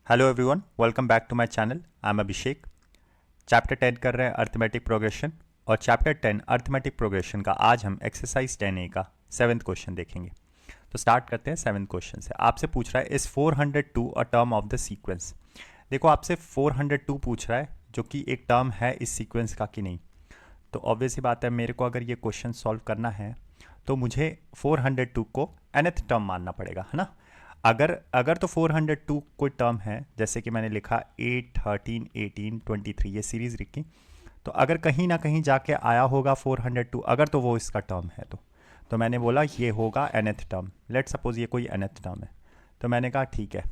Hello everyone, welcome back to my channel. I am Abhishek. Chapter 10 कर रहे हैं arithmetic progression, और चैप्टर 10 अर्थमेटिक प्रोग्रेशन का आज हम एक्सरसाइज 10A का 7th क्वेश्चन देखेंगे। तो स्टार्ट करते हैं 7th क्वेश्चन से। आपसे पूछ रहा है इस 402 a term of the sequence. देखो, आपसे 402 पूछ रहा है जो कि एक टर्म है इस सीक्वेंस का कि नहीं। तो ऑब्वियस ही बात है, मेरे को अगर ये क्वेश्चन सॉल्व करना है तो मुझे 402 को nth टर्म मानना पड़ेगा, है ना। अगर अगर तो 402 कोई टर्म है, जैसे कि मैंने लिखा 8, 13, 18, 23, ये सीरीज लिखी, तो अगर कहीं ना कहीं जाके आया होगा 402, अगर तो वो इसका टर्म है तो मैंने बोला ये होगा nth टर्म। लेट सपोज ये कोई nth टर्म है, तो मैंने कहा ठीक है,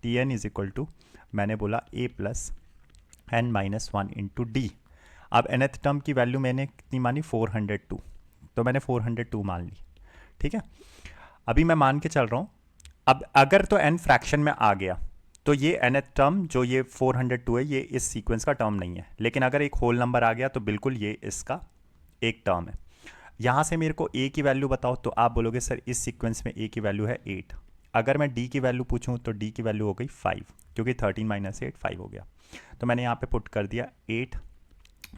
T N is equal to, मैंने बोला a plus N minus one into D. अब nth टर्म की वैल्यू मैंने कितनी मानी, 402, तो मैंने 402 मान ली। ठीक है, अभी मैं मान के चल रहा हूँ। अब अगर तो n फ्रैक्शन में आ गया तो ये nth टर्म जो ये 402 है ये इस सीक्वेंस का टर्म नहीं है, लेकिन अगर एक होल नंबर आ गया तो बिल्कुल ये इसका एक टर्म है। यहाँ से मेरे को a की वैल्यू बताओ, तो आप बोलोगे सर इस सीक्वेंस में a की वैल्यू है 8। अगर मैं d की वैल्यू पूछूं तो d की वैल्यू हो गई 5, क्योंकि 13 माइनस 8 5 हो गया। तो मैंने यहाँ पे पुट कर दिया 8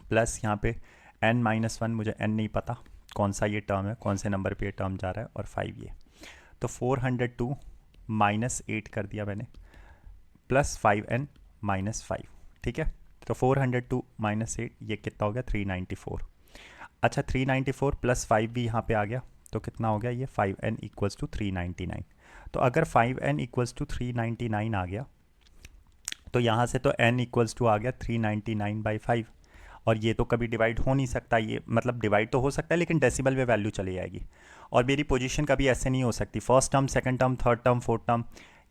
प्लस यहाँ पे n माइनस वन, मुझे n नहीं पता कौन सा ये टर्म है, कौन से नंबर पे ये टर्म जा रहा है, और 5 ये। तो 402 माइनस 8 कर दिया मैंने, प्लस 5n माइनस 5। ठीक है, तो 402 माइनस 8 ये कितना हो गया, 394। अच्छा, 394 प्लस 5 भी यहाँ पे आ गया, तो कितना हो गया ये 5n इक्वल्स टू 399। तो अगर 5n इक्वल्स टू 399 आ गया, तो यहाँ से तो n इक्वल्स टू आ गया 399/5। और ये तो कभी डिवाइड हो नहीं सकता, ये मतलब डिवाइड तो हो सकता है लेकिन डेसिमल में वैल्यू चली जाएगी। और मेरी पोजीशन कभी ऐसे नहीं हो सकती, first term, second term, third term, fourth term,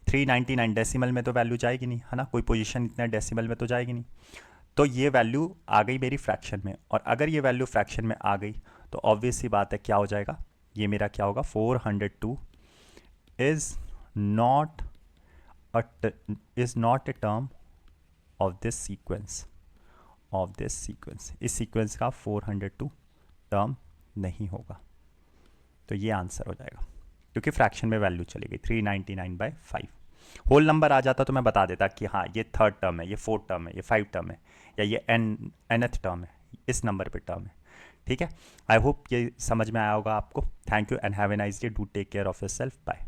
399 decimal में तो वैल्यू जाएगी नहीं, है ना। कोई पोजीशन इतना डेसिमल में तो जाएगी नहीं। तो ये वैल्यू आ गई मेरी फ्रैक्शन में, और अगर ये वैल्यू फ्रैक्शन में आ गई तो ऑब्वियस सी बात है क्या हो जाएगा, ये मेरा क्या होगा, 402 is not not a term of this sequence, इस सीक्वेंस का 402 टर्म नहीं होगा। तो ये आंसर हो जाएगा, क्योंकि फ्रैक्शन में वैल्यू चली गई 399/5। होल नंबर आ जाता तो मैं बता देता कि हाँ ये थर्ड टर्म है, ये फोर्थ टर्म है, ये 5 टर्म है, या ये nth टर्म है, इस नंबर पे टर्म है। ठीक है, आई होप ये समझ में आया होगा आपको। Thank you and have a nice day. Do take care of yourself. Bye.